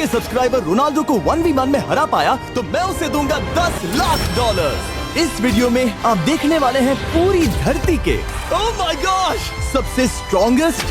के subscriber Ronaldo को 1v1 में हरा पाया तो मैं उसे दूंगा $10 लाख। इस वीडियो में आप देखने वाले हैं पूरी धरती के ओह माय गॉश सबसे स्ट्रॉन्गेस्ट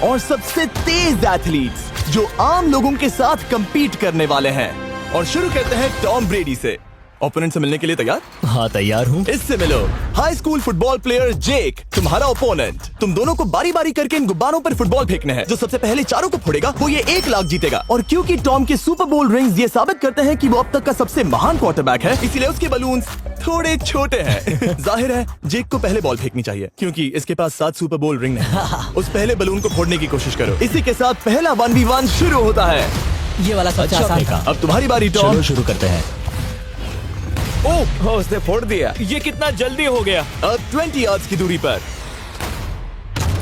और सबसे तेज एथलीट्स जो आम लोगों के साथ compete करने वाले हैं। और शुरू करते हैं टॉम ब्रेडी से। ओपोनेंट से मिलने के लिए तैयार? हाँ तैयार हूँ। इससे मिलो। हाई स्कूल फुटबॉल प्लेयर जेक तुम्हारा ओपोनेंट। तुम दोनों को बारी बारी करके इन गुब्बारों पर फुटबॉल फेंकने हैं। जो सबसे पहले चारों को फोड़ेगा वो ये 1 लाख जीतेगा। और क्योंकि टॉम के सुपर बोल रिंग्स ये साबित करते हैं कि वो अब तक का सबसे महान क्वार्टरबैक है, इसीलिए उसके बलून्स थोड़े छोटे हैं। जाहिर है जेक को पहले बॉल फेंकनी चाहिए क्योंकि इसके पास 7 सुपर बोल रिंग नहीं। उस पहले बलून को फोड़ने की कोशिश करो। इसी के साथ पहला 1v1 शुरू होता है। ये वाला सबसे आसान था। अब तुम्हारी बारी टॉम। चलो शुरू करते हैं। ओह उसने फोड़ दिया। ये कितना जल्दी हो गया। अब 20 यार्ड्स की दूरी पर।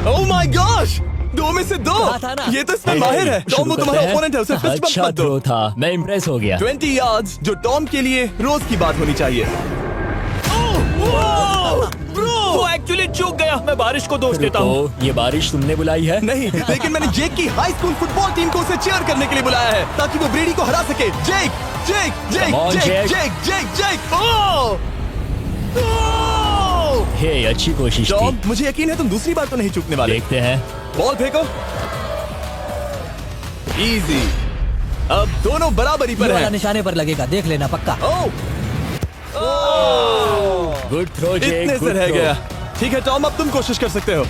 ओह माय गॉश 2 में से 2। था ना? ये तो इसमें माहिर है। टॉम वो तुम्हारा ओपोनेंट है, उसे फिस्ट बम्प अच्छा मत दो। थ्रो था, मैं इम्प्रेस हो गया। 20 यार्ड्स जो टॉम के लिए रोज की बात होनी चाहिए। वो एक्चुअली चूक गया। मैं बारिश को दोष देता हूँ। तो ये बारिश तुमने बुलाई है? नहीं, लेकिन मैंने जेक की हाई स्कूल फुटबॉल टीम को उसे चीयर करने के लिए बुलाया है ताकि वो ब्रेडी को हरा सके। जेक जेक जेक Come on, जेक Jake. जेक जेक जेक ओह हे अच्छी कोशिश टॉम थी। मुझे यकीन है तुम दूसरी बार तो नहीं चूकने वाले। देखते हैं। बॉल फेंको। इजी। अब दोनों बराबरी ये पर वाला हैं। निशाने पर लगेगा, देख लेना पक्का। गुड थ्रो जेक, इतने से गुड रह थ्रो। गया। ठीक है टॉम अब तुम कोशिश कर सकते हो।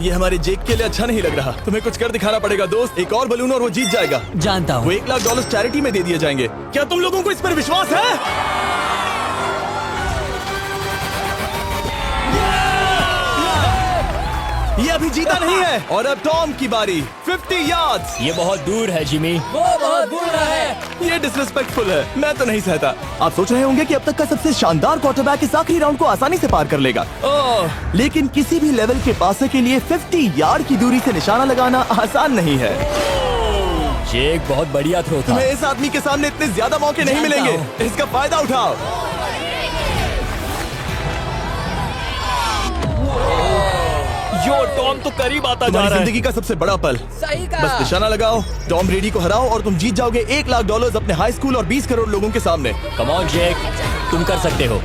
ये हमारे जेक के लिए अच्छा नहीं लग रहा। तुम्हें कुछ कर दिखाना पड़ेगा दोस्त। एक और बलून और वो जीत जाएगा। जानता वो हूँ। $1 लाख चैरिटी में दे दिए जाएंगे। क्या तुम लोगों को इस पर विश्वास है? ये अभी जीता नहीं है। और अब टॉम की बारी। 50 यार्ड्स। ये बहुत दूर है जिमी। वो बहुत बुरा है। ये डिसरिस्पेक्टफुल है। मैं तो नहीं सहता। आप सोच रहे होंगे कि अब तक का सबसे शानदार क्वार्टरबैक इस आखिरी राउंड को आसानी से पार कर लेगा। लेकिन किसी भी लेवल के पासे के लिए 50 यार्ड की दूरी से निशाना लगाना आसान नहीं है। जेक बहुत बढ़िया थ्रो था। तुम्हें इस आदमी के सामने इतने ज्यादा मौके नहीं जानता मिलेंगे। इसका फायदा उठाओ। यो टॉम तो करीब आता जा तुम्हारी रहा है। जिंदगी का सबसे बड़ा पल। सही बस कहा। निशाना लगाओ, टॉम ब्रेडी को हराओ और तुम जीत जाओगे $1 लाख अपने हाई स्कूल और 20 करोड़ लोगों के सामने। कम ऑन जेक, तुम कर सकते हो।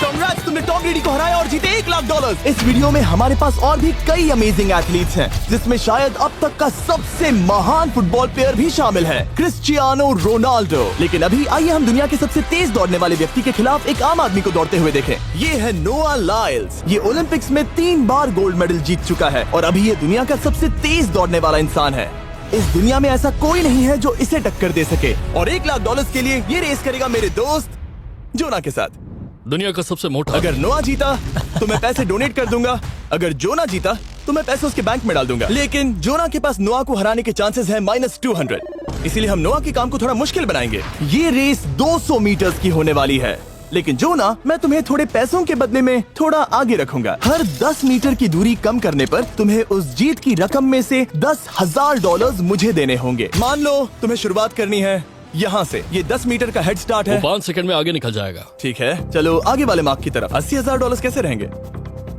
Congrats, तुमने टॉम ब्रेडी को हराया और जीते $1 लाख। इस वीडियो में हमारे पास और भी कई अमेजिंग एथलीट्स हैं, जिसमें शायद अब तक का सबसे महान फुटबॉल प्लेयर भी शामिल है, क्रिस्टियानो रोनाल्डो। लेकिन अभी आइए हम दुनिया के सबसे तेज दौड़ने वाले व्यक्ति के खिलाफ एक आम आदमी को दौड़ते हुए देखें। ये है नोआ लाइल्स। ये ओलंपिक्स में 3 बार गोल्ड मेडल जीत चुका है और अभी ये दुनिया का सबसे तेज दौड़ने वाला इंसान है। इस दुनिया में ऐसा कोई नहीं है जो इसे टक्कर दे सके। और $1 लाख के लिए ये रेस करेगा मेरे दोस्त जोना के साथ। दुनिया का सबसे मोटा। अगर नोआ जीता तो मैं पैसे डोनेट कर दूंगा। अगर जोना जीता तो मैं पैसे उसके बैंक में डाल दूंगा। लेकिन जोना के पास नोआ को हराने के चांसेस हैं -200। इसीलिए हम नोआ के काम को थोड़ा मुश्किल बनाएंगे। ये रेस 200 मीटर्स की होने वाली है। लेकिन जोना, मैं तुम्हें थोड़े पैसों के बदले में थोड़ा आगे रखूंगा। हर 10 मीटर की दूरी कम करने पर तुम्हें उस जीत की रकम में से $10,000 मुझे देने होंगे। मान लो तुम्हें शुरुआत करनी है यहाँ से। ये 10 मीटर का हेड स्टार्ट है। 5 सेकंड में आगे निकल जाएगा। ठीक है, चलो आगे वाले मार्क की तरफ। $80,000 कैसे रहेंगे?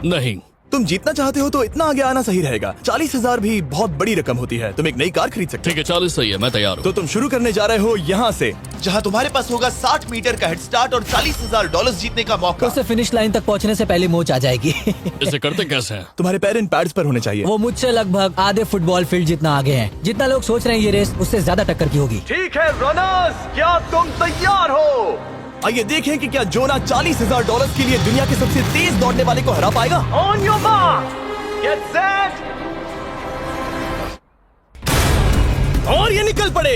नहीं, तुम जीतना चाहते हो तो इतना आगे आना सही रहेगा। 40,000 भी बहुत बड़ी रकम होती है। तुम एक नई कार खरीद सकते ठीक है 40 सही है, मैं तैयार हो। तो हूँ। तुम शुरू करने जा रहे हो यहाँ से, जहाँ तुम्हारे पास होगा 60 मीटर का हेड स्टार्ट और $40,000 जीतने का मौका। उसे फिनिश लाइन तक पहुँचने से पहले मोच आ जाएगी। इसे करते कैसे हैं? तुम्हारे पैर इन पैड्स पर होने चाहिए। वो मुझसे लगभग आधे फुटबॉल फील्ड जितना आगे हैं। जितना लोग सोच रहे हैं ये रेस उससे ज्यादा टक्कर की होगी। ठीक है रनर्स, क्या तुम तैयार हो? आइए देखें कि क्या जोना $40,000 के लिए दुनिया के सबसे तेज दौड़ने वाले को हरा पाएगा। On your mark, get set, और ये निकल पड़े।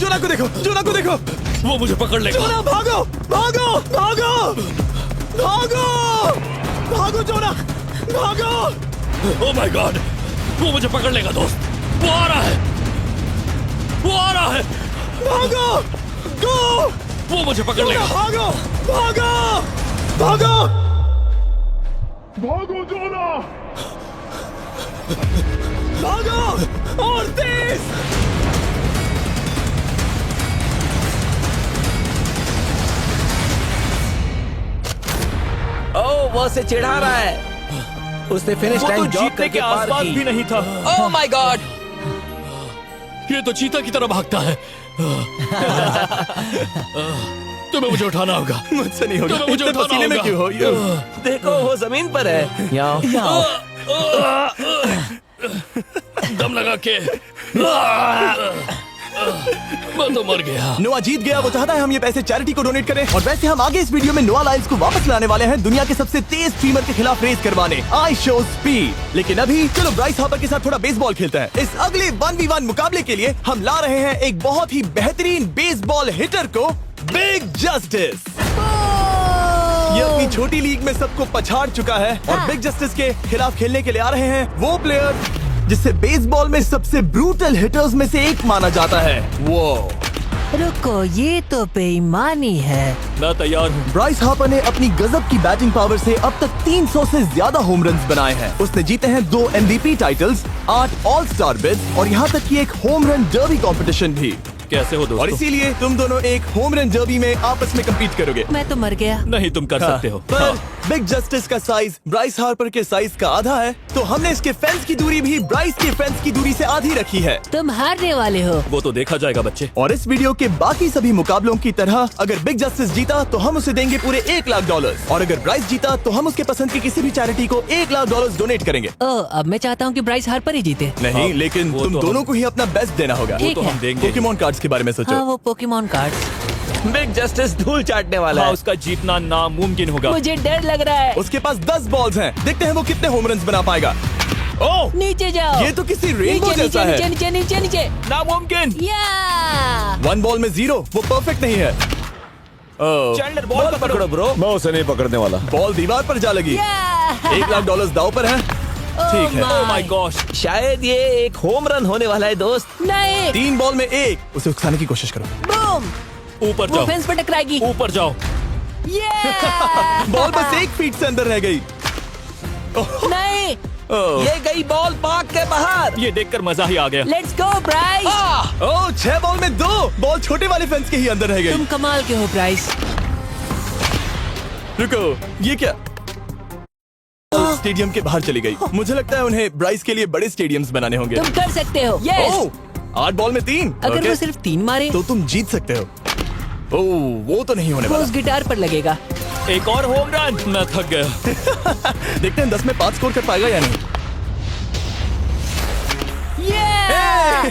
जोना को देखो, जोना को देखो। वो मुझे पकड़ लेगा। जोना भागो, भागो, भागो, भागो, भागो जोना, भागो। ओह माय गॉड, वो मुझे पकड़ लेगा दोस्त। वो आ रहा है, वो आ रहा है। भागो, गो, वो मुझे पकड़ लेगा। भागो, भागो, भागो, भागो जोना! भागो और तेज। वो उसे चिढ़ा रहा है। उसने फिनिश वो तो लाइन जॉग जीतने करके के पार आसपास की। भी नहीं था। Oh my God! ये तो चीता की तरह भागता है। तुम्हें मुझे उठाना होगा। मुझसे नहीं होगा। तुम्हें मुझे इतने उठाना पसीने में होगा। क्यों हो? देखो वो जमीन पर है। यहाँ दम लगा के मैं तो मर गया। नोआ जीत गया। वो चाहता है हम ये पैसे चैरिटी को डोनेट करें। और वैसे हम आगे इस वीडियो में नोआ लाइल्स को वापस लाने वाले हैं दुनिया के सबसे तेज स्ट्रीमर के खिलाफ रेस करवाने, आई शो स्पीड। लेकिन अभी चलो ब्राइस हार्पर के साथ थोड़ा बेसबॉल खेलते हैं। इस अगले 1v1 मुकाबले के लिए हम ला रहे हैं एक बहुत ही बेहतरीन बेसबॉल हिटर को, बिग जस्टिस। ये अपनी छोटी लीग में सबको पछाड़ चुका है और बिग जस्टिस के खिलाफ खेलने के लिए आ रहे हैं वो प्लेयर जिसे बेसबॉल में सबसे ब्रूटल हिटर्स में से एक माना जाता है। वो रुको, ये तो बेईमानी है। मैं तैयार हूँ। ब्राइस हार्पर ने अपनी गजब की बैटिंग पावर से अब तक 300 से ज्यादा होम रन्स बनाए हैं। उसने जीते हैं 2 MVP titles, 8 all star bids और यहाँ तक कि एक होम रन डर्बी कंपटीशन भी। कैसे हो और दोस्तों? इसीलिए तुम दोनों एक होम रन डर्बी में आपस में कम्पीट करोगे। मैं तो मर गया। नहीं, तुम कर सकते हो। पर बिग जस्टिस का साइज ब्राइस हार्पर के साइज का आधा है, तो हमने इसके फेंस की दूरी भी ब्राइस के फेंस की दूरी से आधी रखी है। तुम हारने वाले हो। वो तो देखा जाएगा बच्चे। और इस वीडियो के बाकी सभी मुकाबलों की तरह अगर बिग जस्टिस जीता तो हम उसे देंगे पूरे $1 लाख और अगर ब्राइस जीता तो हम उसके पसंद की किसी भी चैरिटी को $1 लाख डोनेट करेंगे। अब मैं चाहता हूँ कि ब्राइस हार्पर ही जीते। नहीं, हाँ, लेकिन वो तुम तो दोनों हम- को ही अपना बेस्ट देना होगा। ठीक तो है। हम देंगे। पोकेमॉन कार्ड्स के बारे में हाँ, सोचो। वो पोकेमॉन कार्ड। बिग जस्टिस धूल चाटने वाला हाँ, है। उसका जीतना नामुमकिन होगा। मुझे डर लग रहा है। उसके पास 10 बॉल्स हैं। देखते हैं वो कितने होम रन्स बना पाएगा। ओह, नीचे जाओ। ये तो किसी रेनबो नीचे जैसा नीचे है। नीचे नीचे नीचे। नामुमकिन। या 1 बॉल में 0, वो परफेक्ट नहीं है। चैंडलर बॉल पकड़ो ब्रो। मैं उसे नहीं पकड़ने वाला। बॉल दीवार पर जा लगी। $1 लाख दाव पर है। ठीक है। Oh my gosh. शायद ये एक होम रन होने वाला है दोस्त। नहीं। 3 बॉल में 1, उसे उकसाने की कोशिश करो। बूम। ऊपर वो जाओ। फेंस पे टकराएगी। ऊपर जाओ। बॉल बस 1 फीट से अंदर रह गई। नहीं। ये गई बॉल पार्क के बाहर। ये देखकर मजा ही आ गया। Let's go Bryce. Oh, 6 ball में 2, बॉल छोटे वाले फेंस के ही अंदर रह गई। तुम कमाल के हो ब्राइस। रुको, ये क्या? स्टेडियम के बाहर चली गई। मुझे लगता है उन्हें ब्राइस के लिए बड़े स्टेडियम्स बनाने होंगे। तुम कर सकते हो। यस। ओह, 8 बॉल में 3। अगर ओके, वो सिर्फ 3 मारे तो तुम जीत सकते हो। ओह, वो तो नहीं होने वो वाला। उस गिटार पर लगेगा। एक और होम रन। मैं थक गया। देखते हैं 10 में 5 स्कोर कर पाएगा या नहीं।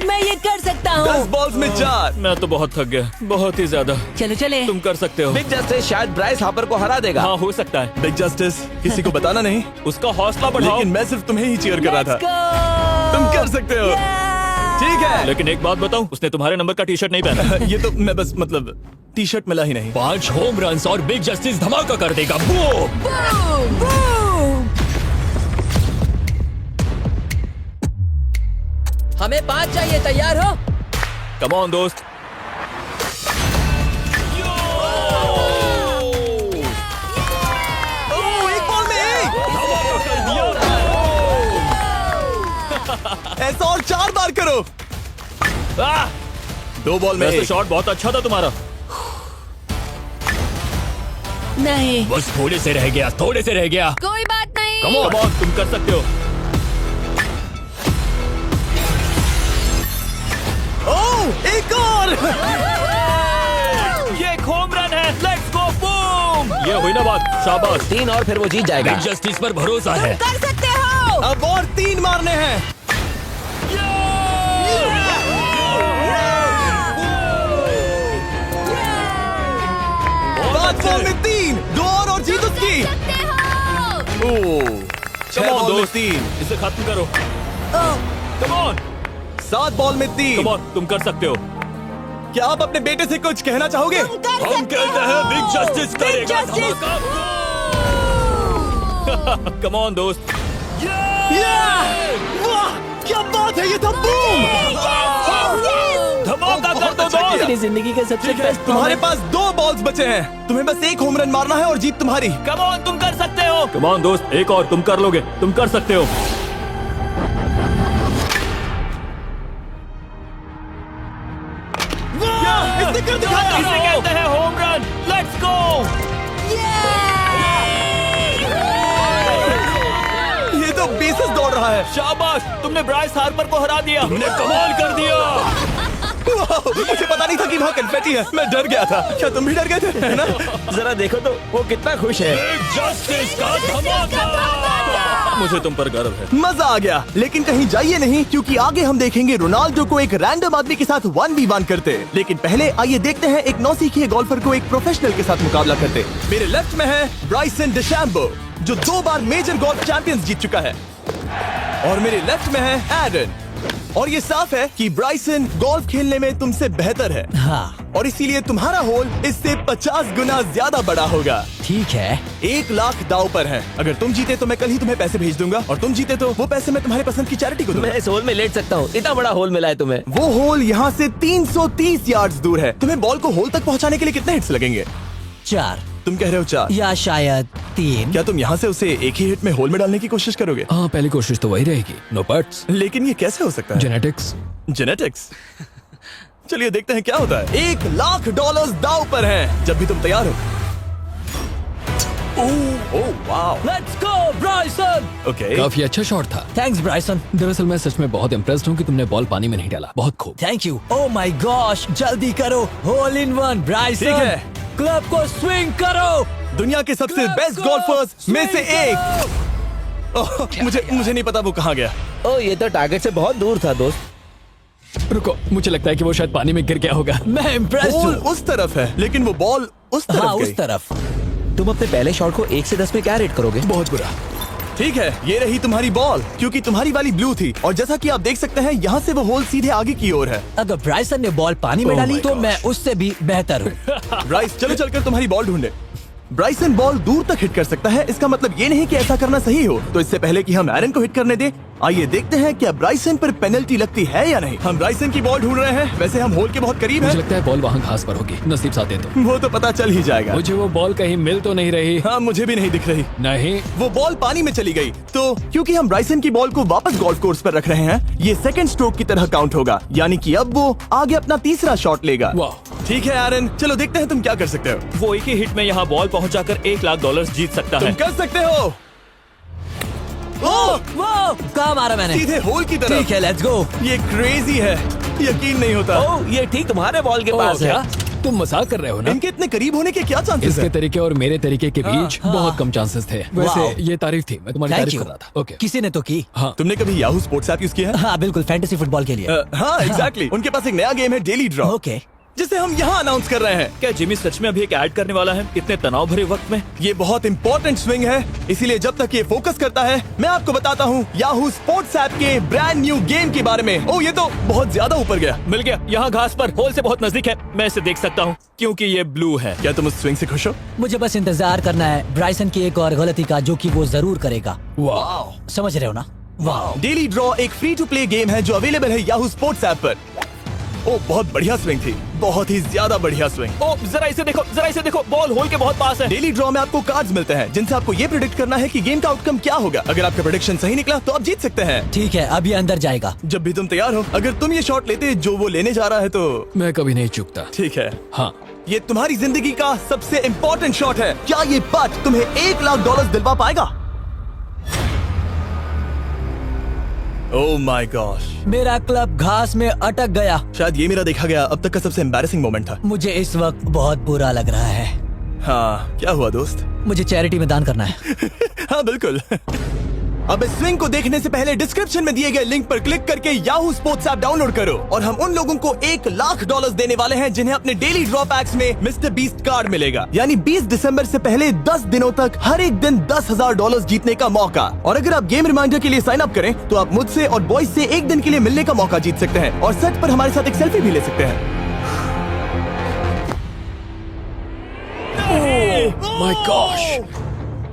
मैं ये कर सकता 10 हूँ। बॉल्स में 4। मैं तो बहुत थक गया, बहुत ही ज्यादा। चलो चले। तुम कर सकते हो। बिग जस्टिस शायद ब्राइस हार्पर को हरा देगा। हाँ, हो सकता है। बिग जस्टिस, किसी को बताना नहीं। उसका हौसला बढ़ाओ। लेकिन मैं सिर्फ तुम्हें ही चीयर कर रहा Let's था। go! तुम कर सकते हो। ठीक है। लेकिन एक बात बताऊं, उसने तुम्हारे नंबर का टी शर्ट नहीं पहना। ये तो मैं बस मतलब टी शर्ट मिला ही नहीं। 5 होम रन्स और बिग जस्टिस धमाका कर देगा। बूम। Boom! Boom! हमें 5 चाहिए। तैयार हो? कम ऑन दोस्त। ओह, 1 बॉल में 1। ऐसा और 4 बार करो। 2 बॉल में वैसे 1। शॉट बहुत अच्छा था तुम्हारा। नहीं। बस थोड़े से रह गया, थोड़े से रह गया। कोई बात नहीं। कम ऑन, तुम कर सकते हो। ओह, एक और। ये एक होम रन है। Let's go. बूम। ये हुई ना बात। शाबाश। 3 और फिर वो जीत जाएगा। बिग जस्टिस पर भरोसा है। कर सकते हो। अब और 3 मारने हैं। 5 बॉल में 3, 2 और जीत उसकी। ओह, 6 Come on, बॉल में दोस्त। 3, इसे खत्म करो। कम ऑन, 7 बॉल में 3। कम ऑन, तुम कर सकते हो। क्या आप अपने बेटे से कुछ कहना चाहोगे? हम कहते हैं बिग जस्टिस करेगा धमाका। कम ऑन दोस्त। वाह, क्या बात है, ये था बूम। धमाका कर दो अच्छा दोस्त। किया। मेरी जिंदगी का सबसे ठीक है, बेस्ट तुम्हारे पास 2 बॉल्स बचे हैं। तुम्हें बस 1 होम रन मारना है और जीत तुम्हारी। कम ऑन, तुम कर सकते हो। कम ऑन दोस्त, एक और, तुम कर लोगे, तुम कर सकते हो। इसने कर दिखाया। इसे कहते हैं होम रन। Let's go. रहा है। शाबाश, तुमने ब्राइस हार्पर को हरा दिया। तुमने कमाल कर दिया। वाह, मुझे पता नहीं था कि वहाँ कन्फेटी है। मैं डर गया था। क्या तुम भी डर गए थे, है ना? जरा देखो तो वो कितना खुश है। जस्टिस का धमाका। मुझे तुम पर गर्व है। मजा आ गया। लेकिन कहीं जाइए नहीं, क्योंकि आगे हम देखेंगे रोनाल्डो को एक रैंडम आदमी के साथ 1v1 करते। लेकिन पहले आइए देखते हैं एक नौसिखिए गोल्फर को एक प्रोफेशनल के साथ मुकाबला करते। मेरे लेफ्ट में है ब्राइसन डेशैम्बो, जो 2 बार मेजर गोल्फ चैंपियंस जीत चुका है, और मेरे लेफ्ट में है एरन। और ये साफ है कि ब्राइसन गोल्फ खेलने में तुमसे बेहतर है, हाँ और इसीलिए तुम्हारा होल इससे 50 गुना ज्यादा बड़ा होगा। ठीक है। 1 लाख दाव पर है। अगर तुम जीते तो मैं कल ही तुम्हें पैसे भेज दूंगा, और तुम जीते तो वो पैसे मैं तुम्हारे पसंद की चैरिटी को दूंगा। मैं इस होल में लेट सकता हूँ, इतना बड़ा होल मिला है तुम्हें। वो होल यहाँ से 330 यार्ड्स दूर है। तुम्हें बॉल को होल तक पहुँचाने के लिए कितने हिट्स लगेंगे? 4 तुम कह रहे हो 4? या शायद 3। क्या तुम यहाँ से उसे एक ही हिट में होल में डालने की कोशिश करोगे? हाँ, पहली कोशिश तो वही रहेगी। No buts. लेकिन ये कैसे हो सकता है? जेनेटिक्स। जेनेटिक्स। चलिए देखते हैं क्या होता है। $1 लाख दाव पर है, जब भी तुम तैयार हो। Oh wow, let's go Bryson. Okay. काफी अच्छा शॉट था। Thanks Bryson. दरअसल मैं सच में बहुत इम्प्रेस्ड हूँ कि तुमने बॉल पानी में नहीं डाला। बहुत खूब। Thank you. Oh my gosh, जल्दी करो। होल इन 1 ब्राइसन। ठीक है। क्लब को स्विंग करो। दुनिया के सबसे बेस्ट गोल्फर्स में से एक। ओह, मुझे नहीं पता वो कहाँ गया। ओ, ये तो टारगेट से बहुत दूर था दोस्त। रुको, मुझे लगता है कि वो शायद पानी में गिर गया होगा। मैं इम्प्रेस्ड बॉल हूँ। उस तरफ है, लेकिन वो बॉल उस तरफ हाँ गई। उस तरफ। तुम अपने पहले शॉट को 1 से 10 में क्या रेट करोगे? बहुत बुरा। ठीक है, ये रही तुम्हारी बॉल, क्योंकि तुम्हारी वाली ब्लू थी, और जैसा कि आप देख सकते हैं यहाँ से वो होल सीधे आगे की ओर है। अगर ब्राइसन ने बॉल पानी में Oh डाली my तो gosh. मैं उससे भी बेहतर हूँ। ब्राइस, चलो चलकर तुम्हारी बॉल ढूंढे। ब्राइसन बॉल दूर तक हिट कर सकता है, इसका मतलब ये नहीं कि ऐसा करना सही हो। तो इससे पहले कि हम एरन को हिट करने दें, आइए देखते हैं क्या ब्राइसन पर पेनल्टी लगती है या नहीं। हम ब्राइसन की बॉल ढूंढ रहे हैं। वैसे हम होल के बहुत करीब मुझे हैं। लगता है बॉल वहाँ घास पर होगी। नसीब साथ दे तो। वो तो पता चल ही जाएगा। मुझे वो बॉल कहीं मिल तो नहीं रही। हाँ, मुझे भी नहीं दिख रही। नहीं। वो बॉल पानी में चली गई। तो क्योंकि हम ब्राइसन की बॉल को वापस गोल्फ कोर्स पर रख रहे हैं, ये सेकंड स्ट्रोक की तरह काउंट होगा, यानी कि अब वो आगे अपना तीसरा शॉट लेगा। वाह। ठीक है एरन, चलो देखते हैं तुम क्या कर सकते हो। वो एक ही हिट में यहाँ बॉल पहुँचाकर $1 लाख जीत सकता तुम है। कर सकते हो। ओह, वो कहाँ मारा मैंने? सीधे होल की तरफ। ठीक है, लेट्स गो। ये क्रेजी है, यकीन नहीं होता। ओ, ये ठीक तुम्हारे बॉल के ओ, पास है। क्या? तुम मजाक कर रहे हो ना? इनके इतने करीब होने के क्या चांसेस इसके हैं? तरीके और मेरे तरीके के बीच हाँ। बहुत कम चांसेस थे। वाओ। वैसे ये तारीफ थी, मैं तुम्हारी थैंक तारीफ यू। कर रहा था। ओके। किसी ने तो की। हाँ। तुमने कभी याहू स्पोर्ट्स ऐप यूज किया है? हाँ बिल्कुल, फैंटेसी फुटबॉल के लिए। हाँ, एग्जैक्टली। उनके पास एक नया गेम है, डेली ड्रॉ, ओके। जिसे हम यहाँ अनाउंस कर रहे हैं। क्या जिमी सच में अभी एक ऐड करने वाला है इतने तनाव भरे वक्त में? ये बहुत इंपॉर्टेंट स्विंग है, इसीलिए जब तक ये फोकस करता है, मैं आपको बताता हूँ याहू स्पोर्ट्स ऐप के ब्रांड न्यू गेम के बारे में। ओ, ये तो बहुत ज्यादा ऊपर गया। मिल गया, यहाँ घास पर होल से बहुत नजदीक है। मैं इसे देख सकता हूँ क्योंकि ये ब्लू है। क्या तुम उस स्विंग से खुश हो? मुझे बस इंतजार करना है ब्राइसन की एक और गलती का, जो कि वो जरूर करेगा। वाह। समझ रहे हो ना? वाह। डेली ड्रॉ एक फ्री टू प्ले गेम है जो अवेलेबल है याहू स्पोर्ट्स ऐप पर। ओ, बहुत बढ़िया स्विंग थी, बहुत ही ज्यादा बढ़िया स्विंग। ओ, जरा इसे देखो, बॉल होल के बहुत पास है। डेली ड्रॉ में आपको कार्ड्स मिलते हैं, जिनसे आपको ये प्रेडिक्ट करना है कि गेम का आउटकम क्या होगा। अगर आपका प्रेडिक्शन सही निकला तो आप जीत सकते हैं। ठीक है, अब ये अंदर जाएगा। जब भी तुम तैयार हो, अगर तुम ये शॉट लेते जो वो लेने जा रहा है तो मैं कभी नहीं चूकता। ठीक है। हाँ। ये तुम्हारी जिंदगी का सबसे इम्पोर्टेंट शॉट है। क्या ये पट तुम्हें $1 लाख दिलवा पाएगा? ओह माय गॉश, मेरा क्लब घास में अटक गया। शायद ये मेरा देखा गया अब तक का सबसे एम्बैरेसिंग मोमेंट था। मुझे इस वक्त बहुत बुरा लग रहा है। हाँ, क्या हुआ दोस्त? मुझे चैरिटी में दान करना है। हाँ बिल्कुल। अब इस स्विंग को देखने से पहले डिस्क्रिप्शन में दिए गए लिंक पर क्लिक करके याहू स्पोर्ट्स ऐप डाउनलोड करो, और हम उन लोगों को $1 लाख देने वाले हैं जिन्हें अपने डेली ड्रॉ पैक्स में मिस्टर बीस्ट कार्ड मिलेगा। यानी 20 दिसंबर से पहले 10 दिनों तक हर एक दिन $10,000 जीतने का मौका। और अगर आप गेम रिमाइंडर के लिए साइन अप करें तो आप मुझसे और बॉयज से एक दिन के लिए मिलने का मौका जीत सकते हैं, और सेट पर हमारे साथ एक सेल्फी भी ले सकते हैं। माय गॉश,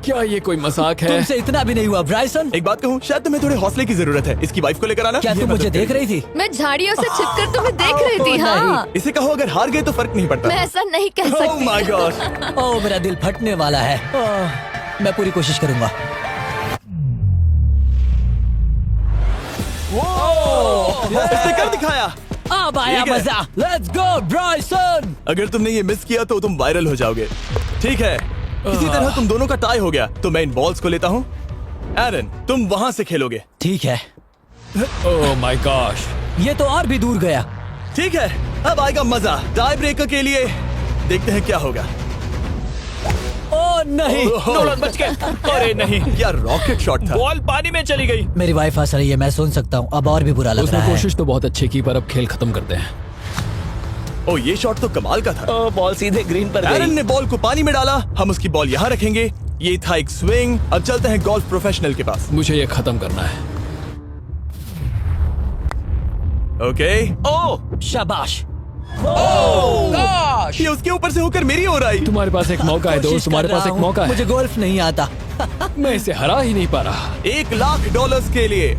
क्या ये कोई मजाक है? तुमसे इतना भी नहीं हुआ ब्राइसन। एक बात कहूँ, शायद तुम्हें थोड़े हौसले की जरूरत है। इसकी वाइफ को लेकर आना। क्या ये तुम मदद मुझे देख करेगी। रही थी? मैं झाड़ियों से छिपकर तुम्हें देख रही थी। ओह, हाँ, इसे कहो अगर हार गए तो फर्क नहीं पड़ता। मैं ऐसा नहीं कह Oh सकती। my gosh! ओह, मेरा दिल फटने वाला है। ओह, मैं पूरी कोशिश करूंगा। इसने कर दिखाया। अब आया ठीक है। मजा। Let's go Bryson. अगर तुमने ये मिस किया तो तुम वायरल हो जाओगे। ठीक है, इसी तरह तुम दोनों का टाई हो गया, तो मैं इन बॉल्स को लेता हूँ एरन, तुम वहां से खेलोगे। ठीक है, ओह माय गॉश। ये तो और भी दूर गया। ठीक है, अब आएगा मजा। टाई ब्रेकर के लिए देखते हैं क्या होगा। ओ नहीं, नोलन बच गए। अरे नहीं, क्या रॉकेट शॉट था। बॉल पानी में चली गई। मेरी वाइफ हंस रही है, मैं सुन सकता हूँ। अब और भी बुरा लग उसने रहा है। कोशिश तो बहुत अच्छी की, पर अब खेल खत्म करते हैं। ओ, ये शॉट तो कमाल का था। ओ, बॉल सीधे ग्रीन पर एरन गई। ने बॉल को पानी में डाला, हम उसकी बॉल यहाँ रखेंगे। ये था एक स्विंग। अब चलते हैं गोल्फ प्रोफेशनल के पास। मुझे ये खत्म करना है। ओके। ओ शाबाश। ये उसके ऊपर से होकर मेरी ओर आई। तुम्हारे पास एक मौका है दोस्त, कोशिश तुम्हारे कर पास रहा एक हूँ। मौका है। मुझे गोल्फ नहीं आता। मैं इसे हरा ही नहीं पा रहा। $1,00,000 के लिए।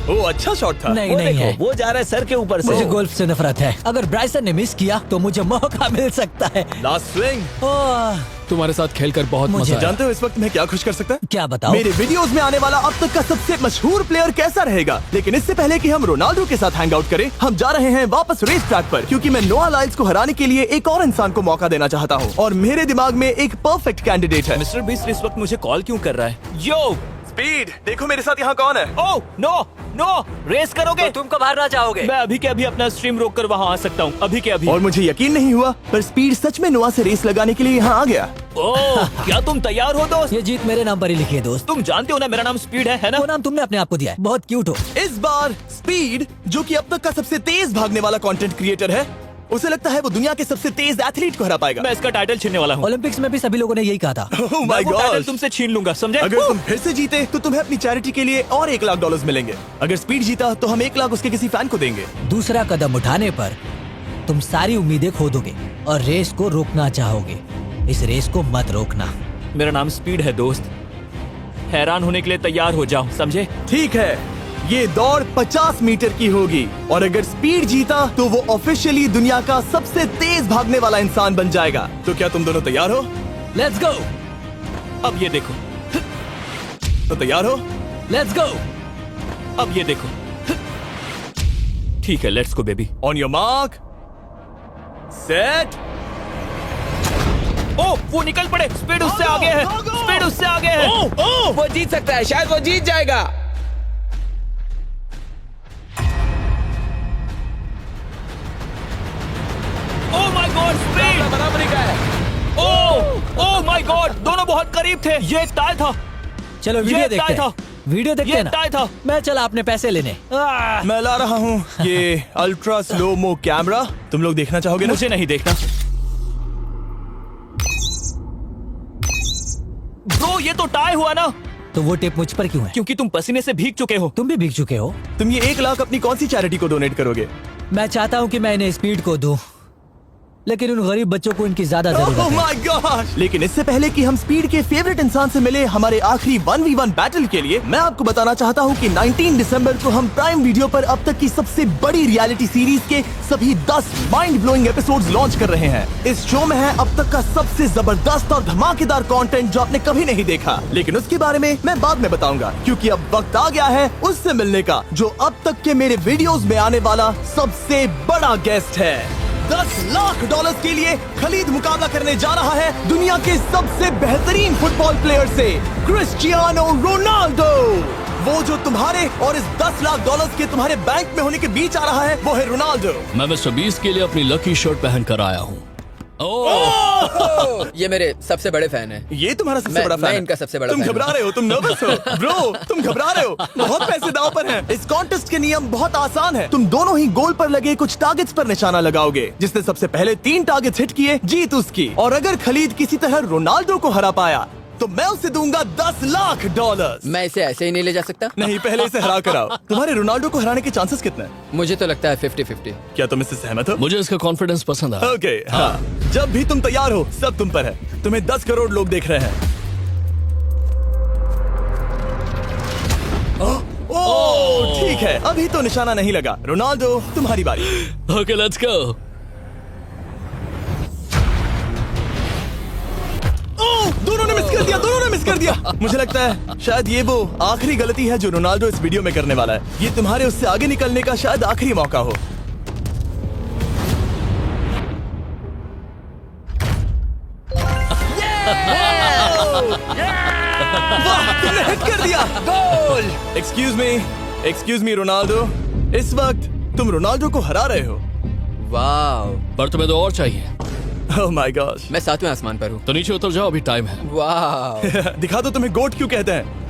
ओ, अच्छा शॉट था। नहीं वो नहीं है, देखो, वो जा रहा है सर के ऊपर से। मुझे गोल्फ से नफरत है। अगर ब्राइसन ने मिस किया तो मुझे मौका मिल सकता है। Last swing. ओह, तुम्हारे साथ खेलकर बहुत मुझे मजा आया। जानते हो इस वक्त मैं क्या खुश कर सकता है? क्या बताओ? मेरे वीडियोस में आने वाला अब तक का सबसे मशहूर प्लेयर कैसा रहेगा। लेकिन इससे पहले कि हम रोनाल्डो के साथ हैंग आउट करें, हम जा रहे हैं वापस रेस ट्रैक पर, क्योंकि मैं नोआ लाइल्स को हराने के लिए एक और इंसान को मौका देना चाहता हूँ। और मेरे दिमाग में एक परफेक्ट कैंडिडेट है। मिस्टर बीस्ट इस वक्त मुझे कॉल क्यों कर रहा है? यो, स्पीड, देखो मेरे साथ यहाँ कौन है। ओ नो नो, रेस करोगे? तुम कब हारना चाहोगे? मैं अभी के अभी अपना स्ट्रीम रोक कर वहाँ आ सकता हूँ। अभी के अभी। और मुझे यकीन नहीं हुआ, पर स्पीड सच में नोआ से रेस लगाने के लिए यहाँ आ गया। ओह, क्या तुम तैयार हो दोस्त? ये जीत मेरे नाम पर ही लिखी है दोस्त। तुम जानते हो ना मेरा नाम स्पीड है ना? वो नाम तुमने अपने आप को दिया है। बहुत क्यूट हो। इस बार स्पीड, जो कि अब तक का सबसे तेज भागने वाला कंटेंट क्रिएटर है, उसे लगता है वो दुनिया के सबसे तेज एथलीट को हरा पाएगा। मैं इसका टाइटल छीनने वाला हूँ। ओलंपिक्स में भी सभी लोगों ने यही कहा था। Oh मैं my वो टाइटल God! तुमसे छीन लूंगा, समझे? अगर तुम फिर से जीते तो तुम्हें अपनी चैरिटी के लिए और $1,00,000 मिलेंगे। अगर स्पीड जीता तो हम 1 लाख उसके किसी फैन को देंगे। दूसरा कदम उठाने पर तुम सारी उम्मीदें खो दोगे और रेस को रोकना चाहोगे। इस रेस को मत रोकना। मेरा नाम स्पीड है दोस्त। हैरान होने के लिए तैयार हो जाओ, समझे? ठीक है, ये दौड़ 50 मीटर की होगी और अगर स्पीड जीता तो वो ऑफिशियली दुनिया का सबसे तेज भागने वाला इंसान बन जाएगा। तो क्या तुम दोनों तैयार हो? लेट्स गो, अब ये देखो, तो तैयार हो? Let's go. अब ये देखो। ठीक है, let's go baby. On your mark, set. ओ, वो निकल पड़े। स्पीड उससे आगे है। स्पीड उससे आगे है। वो जीत सकता है, शायद वो जीत जाएगा। ओह माय गॉड, स्पीड बराबरी का है। ओह माय गॉड, दोनों बहुत करीब थे। ये टाई था। चलो वीडियो ये देखते टाई था। हैं। वीडियो देखते ये हैं ना। टाई था। मैं चला अपने पैसे लेने। मैं ला रहा हूँ ये अल्ट्रा स्लो मो कैमरा। तुम लोग देखना चाहोगे ना? मुझे नहीं देखना। ब्रो, ये तो टाई हुआ ना? तो वो टेप मुझ पर क्यों है? क्योंकि तुम पसीने से भीग चुके हो। तुम भी भीग चुके हो। तुम ये 1 लाख अपनी कौन सी चैरिटी को डोनेट करोगे? मैं चाहता हूँ कि मैं इन्हें स्पीड को दूं, लेकिन उन गरीब बच्चों को इनकी ज्यादा जरूरत Oh है। my gosh! लेकिन इससे पहले कि हम स्पीड के फेवरेट इंसान से मिले हमारे आखिरी 1v1 बैटल के लिए, मैं आपको बताना चाहता हूँ कि 19 दिसंबर को हम प्राइम वीडियो पर अब तक की सबसे बड़ी रियलिटी सीरीज के सभी 10 माइंड ब्लोइंग एपिसोड्स लॉन्च कर रहे हैं। इस शो में है अब तक का सबसे जबरदस्त और धमाकेदार कंटेंट जो आपने कभी नहीं देखा, लेकिन उसके बारे में मैं बाद में बताऊंगा, क्योंकि अब वक्त आ गया है उससे मिलने का जो अब तक के मेरे वीडियोस में आने वाला सबसे बड़ा गेस्ट है। $10,00,000 के लिए खलीद मुकाबला करने जा रहा है दुनिया के सबसे बेहतरीन फुटबॉल प्लेयर से, क्रिस्टियानो रोनाल्डो। वो जो तुम्हारे और इस $10,00,000 के तुम्हारे बैंक में होने के बीच आ रहा है, वो है रोनाल्डो। मैं मिस्टर बीस्ट के लिए अपनी लकी शर्ट पहन कर आया हूँ। ये मेरे सबसे बड़े फैन हैं। ये तुम्हारा सबसे मैं- बड़ा फैन मैं है। इनका सबसे बड़ा तुम फैन घबरा हूं। रहे हो, तुम नर्वस हो ब्रो, तुम घबरा रहे हो। बहुत पैसे दांव पर हैं। इस कॉन्टेस्ट के नियम बहुत आसान है। तुम दोनों ही गोल पर लगे कुछ टारगेट्स पर निशाना लगाओगे। जिसने सबसे पहले 3 टारगेट्स हिट किए जीत उसकी। और अगर खलीद किसी तरह रोनाल्डो को हरा पाया तो मैं उसे दूंगा $10,00,000। मैं इसे ऐसे ही नहीं ले जा सकता। नहीं, पहले इसे हरा कर आओ। तुम्हारे रोनाल्डो को हराने के चांसेस कितने हैं? मुझे तो लगता है 50-50। क्या तुम इससे सहमत हो? मुझे इसका कॉन्फिडेंस पसंद आया। ओके, हाँ। जब भी तुम तैयार हो सब तुम पर है। तुम्हें 10 करोड़ लोग देख रहे हैं। ओह, ठीक है, अभी तो निशाना नहीं लगा। रोनाल्डो, तुम्हारी बारी। Okay, let's go. ओह, दोनों ने मिस कर दिया, दोनों ने मिस कर दिया। मुझे लगता है शायद ये वो आखिरी गलती है जो रोनाल्डो इस वीडियो में करने वाला है। ये तुम्हारे उससे आगे निकलने का शायद आखिरी मौका हो। वाह, तुमने हिट कर दिया। गोल। एक्सक्यूज मी रोनाल्डो, इस वक्त तुम रोनाल्डो को हरा रहे हो। वाह, पर तुम्हें तो और चाहिए। Oh my gosh. मैं 7वें आसमान पर हूँ। तो नीचे उतर जाओ, अभी टाइम है। वाह, दिखा दो तुम्हें गोट क्यों कहते हैं।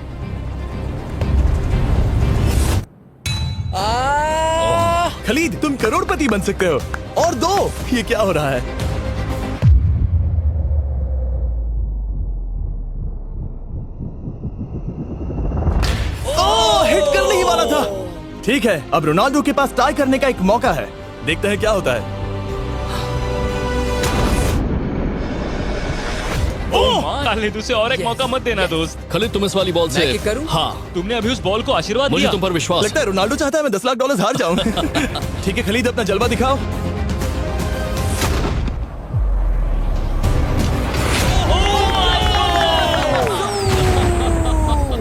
खलीद, तुम करोड़पति बन सकते हो। और दो, ये क्या हो रहा है? ओह, हिट करने ही वाला था। ठीक है, अब रोनाल्डो के पास टाई करने का एक मौका है। देखते हैं क्या होता है। खालिद, उसे और एक मौका मत देना दोस्त। खालिद, तुम इस वाली बॉल मैं से किक करूं? हाँ, तुमने अभी उस बॉल को आशीर्वाद मुझे दिया। तुम पर विश्वास लगता है रोनाल्डो चाहता है मैं $10 लाख हार जाऊं। ठीक है खलीद, अपना जलवा दिखाओ।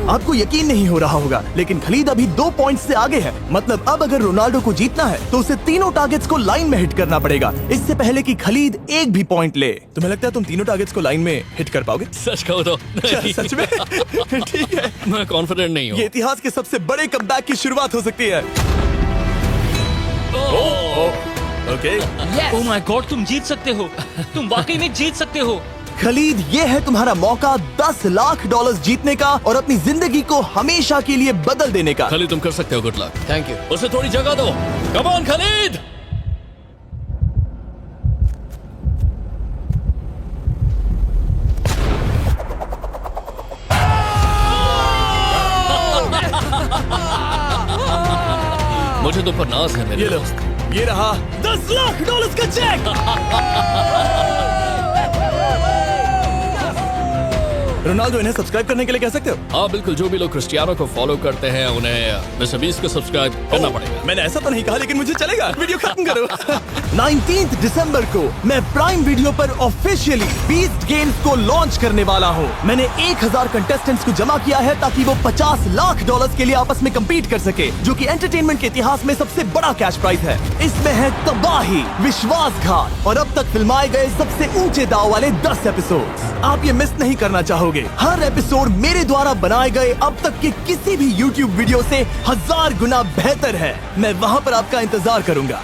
आपको यकीन नहीं हो रहा होगा, लेकिन खलीद अभी 2 पॉइंट से आगे है। मतलब अब अगर रोनाल्डो को जीतना है तो उसे तीनों टारगेट्स को लाइन में हिट करना पड़ेगा, इससे पहले कि खलीद एक भी पॉइंट ले। तुम्हें लगता है तुम तीनों टारगेट्स को लाइन में हिट कर पाओगे? सच कहो तो नहीं। सच में? ठीक है, मैं कॉन्फिडेंट नहीं हूँ। ये इतिहास के सबसे बड़े कमबैक की शुरुआत हो सकती है। ओके, ओह माय गॉड, तुम जीत सकते हो। तुम वाकई में जीत सकते हो। खलीद, ये है तुम्हारा मौका $10 लाख जीतने का और अपनी जिंदगी को हमेशा के लिए बदल देने का। खालिद, तुम कर सकते हो। Good luck. Thank you. उसे थोड़ी जगह दो। Come on Khalid. मुझे तो पर नाज है मेरे ये लो, दोस्त। ये रहा $10 लाख का चेक। रोनाल्डो, इन्हें सब्सक्राइब करने के लिए कह सकते हो? हाँ बिल्कुल, जो भी लोग क्रिस्टियानो को फॉलो करते हैं उन्हें मिस्टर बीस्ट को सब्सक्राइब करना पड़ेगा। मैंने ऐसा तो नहीं कहा, लेकिन मुझे चलेगा। वीडियो खत्म करो। 19 दिसंबर को मैं प्राइम वीडियो पर ऑफिशियली बीस्ट गेम्स को लॉन्च करने वाला हूँ। मैंने 1000 कंटेस्टेंट्स को जमा किया है ताकि वो $50 लाख के लिए आपस में कम्पीट कर सके, जो कि एंटरटेनमेंट के इतिहास में सबसे बड़ा कैश प्राइज है। इसमें है तबाही, विश्वासघात और अब तक फिल्माए गए सबसे ऊंचे दाव वाले 10 एपिसोड्स। आप ये मिस नहीं करना चाहोगे। हर एपिसोड मेरे द्वारा बनाए गए अब तक के किसी भी YouTube वीडियो से 1000 गुना बेहतर है। मैं वहाँ पर आपका इंतजार करूंगा।